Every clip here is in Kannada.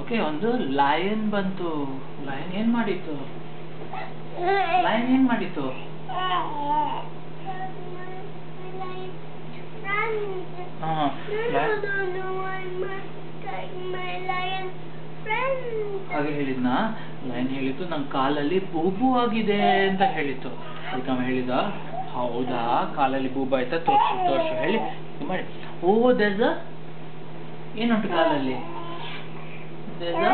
ಓಕೆ, ಒಂದು ಲಯನ್ ಬಂತು. ಲಯನ್ ಏನ್ ಮಾಡಿತು? ಲಯನ್ ಏನ್ ಮಾಡಿತು? ಹಾಗೆ ಹೇಳಿದ್ನಾ? ಲಯನ್ ಹೇಳಿತು ನನ್ ಕಾಲಲ್ಲಿ ಬೂಬು ಆಗಿದೆ ಅಂತ ಹೇಳಿತು. ಅದಕ್ಕೆ ಅವ ಹೇಳಿದ, ಹೌದಾ ಕಾಲಲ್ಲಿ ಬೂಬು ಆಯ್ತಾ, ತೋರ್ಸು ತೋರ್ಸು ಹೇಳಿ ಮಾಡಿ. ಓ ದೇರ್ಸ್ ಅ ಏನುಂಟು ಕಾಲಲ್ಲಿ? There's a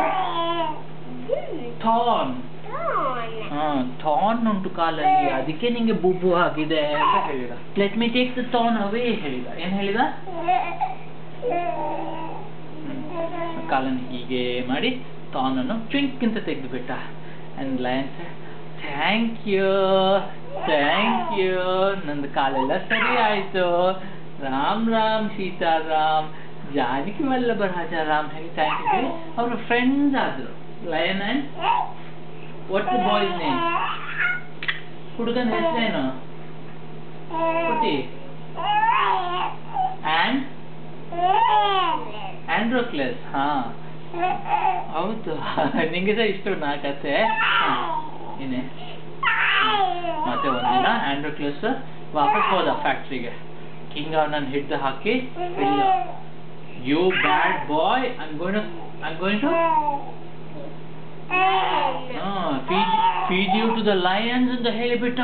Thorn. ಥಾರ್ನ್ ಉಂಟು ಕಾಲಲ್ಲಿ, ಅದಕ್ಕೆ ನಿಂಗೆ ಬೂಬು ಆಗಿದೆ ಅಂತ ಹೇಳಿದ. Let me take the thorn away ಹೇಳಿದ. ಏನ್ ಹೇಳಿದ? ಕಾಲನ್ನು ಹೀಗೆ ಮಾಡಿ ಥಾರ್ನ್ ಅನ್ನು ಟ್ವಿಂಕ್ ಅಂತ ತೆಗೆದು ಬಿಟ್ಟ. And lion thank you thank you, ನಂದು ಕಾಲೆಲ್ಲ ಸರಿ ಆಯ್ತು, ರಾಮ್ ರಾಮ್ ಸೀತಾರಾಮ್ ಜಾನಕಿ ವಲ್ಲಭ ರಾಜಾರಾಮ್ ಹೇಳಿ ಥ್ಯಾಂಕ್ ಯು ಹೇಳಿ ಅವರು ಫ್ರೆಂಡ್ಸ್ ಆದ್ರು. Lion and what's the boys name? ಹುಡುಗನ ಹೆಸರೇನು? ಪುಟಿ ಅಂಡ್ ಆಂಡ್ರೋಕ್ಲಸ್. ಹಾ ಹೌದು, ನಿಂಗೆ ಸಹ ಇಷ್ಟ ನಾ ಕತೆ. ಏನೇ ಮತ್ತೆ ಒಂದಿನ ಆಂಡ್ರೋಕ್ಲಸ್ ವಾಪಸ್ ಹೋದ ಫ್ಯಾಕ್ಟ್ರಿಗೆ. ಕಿಂಗ್ ಅವನನ್ನು ಹಿಡಿದು ಹಾಕಿ, ಇಲ್ಲ you bad boy, I'm going to feed you to the lions ಅಂತ ಹೇಳಿಬಿಟ್ಟ.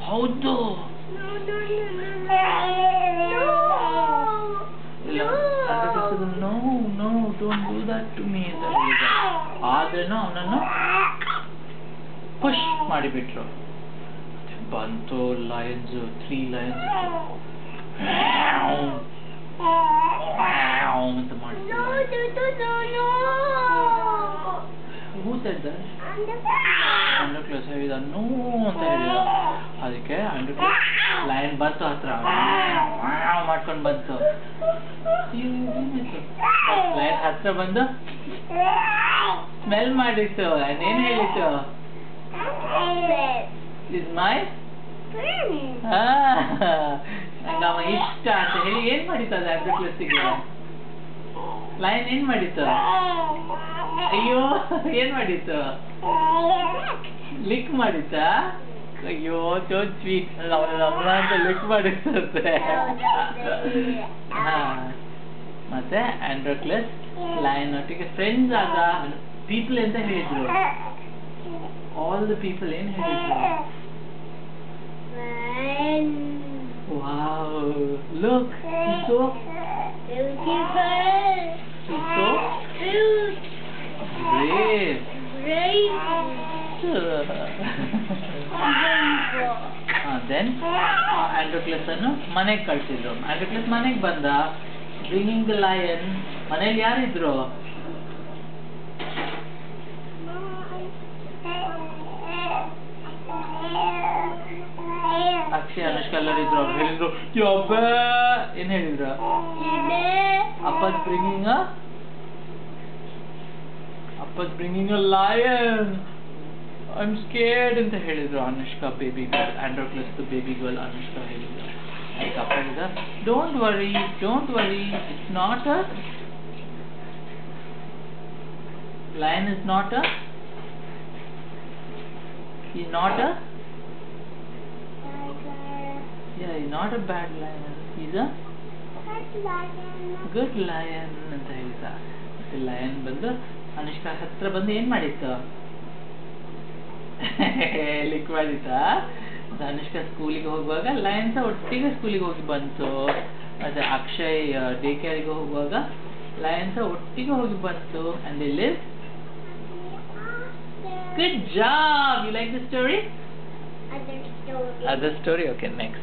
ಹೌದು, no don't do that to me ಅಂತ ಹೇಳಿದ. ಆದ್ರೇನು ಅವನನ್ನು ಪುಷ್ ಮಾಡಿಬಿಟ್ರು. ಬಂತು ಲಯನ್ಸ್, 3 ಲಯನ್ಸ್ ಅಂತ ಮಾಡಿದ್ರು. Who said that? ಆಂಡ್ರೋಕ್ಲಸ್ ಹೇಳಿದ ನೋ ಅಂತ ಹೇಳಿದ. ಅದಕ್ಕೆ ಆಂಡ್ರೋಕ್ಲಸ್ ಲಯನ್ ಬಂತು ಹತ್ರ, ಮಾಡ್ಕೊಂಡು ಬಂತು. ಲಯನ್ ಹತ್ರ ಬಂದು ಸ್ಮೆಲ್ ಮಾಡಿತ್ತು. ಏನ್ ಹೇಳಿತ್ತು? ಇಸ್ ಮೈ ನಂಗೆ ಅವ ಇಷ್ಟ ಅಂತ ಹೇಳಿ ಏನ್ ಮಾಡಿತ್ತು ಅದು ಆಂಡ್ರೋಕ್ಲಸ್ಸಿಗೆ? ಲಯನ್ ಏನ್ ಮಾಡಿತ್ತು? ಅಯ್ಯೋ ಏನ್ ಮಾಡಿತ್ತು? ಲಿಕ್ ಮಾಡಿತ್ತಾ? ಅಯ್ಯೋ ಸೋ ಸ್ವೀಟ್, ಅಂತ ಲಿಕ್ ಮಾಡಿರ್ತಂತೆ. ಮತ್ತೆ ಆಂಡ್ರೋಕ್ಲಸ್ ಲಯನ್ ಒಟ್ಟಿಗೆ ಫ್ರೆಂಡ್ಸ್ ಆದ. ಪೀಪಲ್ ಅಂತ ಹೇಳಿದ್ರು, ಆಲ್ ದ ಪೀಪಲ್ ಏನ್ ಹೇಳಿದ್ರು? Wow, look, he's so brave. Then ಆಂಡ್ರೋಕ್ಲಸ್ ಅನ್ನು ಮನೆಗೆ ಕಳ್ಸಿದ್ರು. ಆಂಡ್ರೋಕ್ಲಸ್ ಮನೆಗೆ ಬಂದ, ಬ್ರಿಂಗಿಂಗ್ ದ ಲಯನ್. ಮನೇಲಿ ಯಾರಿದ್ರು? ಅಕ್ಷಯ್ ಅನುಷ್ಕಾ ಎಲ್ಲರೂ ಇದ್ರು. ಅವ್ರು ಹೇಳಿದ್ರು ಏನ್ ಹೇಳಿದ್ರು? ಅಪ್ಪಸ್ bringing a lion, I'm scared ಅಂತ ಹೇಳಿದ್ರು Anushka baby girl. Androcles baby girl Anushka ಹೇಳಿದ್ರು. ಅದಕ್ಕೆ ಅಪ್ಪ ಹೇಳಿದ, don't worry, it's not a lion, is not a he's not a bad lion, he's a good lion ಅಂತ ಹೇಳಿದ. ಮತ್ತೆ ಲಯನ್ ಬಂದು ಅನುಷ್ಕಾ ಹತ್ರ ಬಂದು ಏನ್ ಮಾಡಿತ್ತು? ಲಿಕ್ ಮಾಡಿತಾ? ಅನುಷ್ಕಾ ಸ್ಕೂಲಿಗೆ ಹೋಗುವಾಗ ಲಯನ್ ಸಹ ಒಟ್ಟಿಗೆ ಸ್ಕೂಲಿಗೆ ಹೋಗಿ ಬಂತು. ಮತ್ತೆ ಅಕ್ಷಯ್ ಡೇ ಕೇರಿಗೆ ಹೋಗುವಾಗ ಲಯನ್ ಸಹ ಒಟ್ಟಿಗೆ ಹೋಗಿ ಬಂತು. and they live. Good job, you like the story? Other story, okay, next.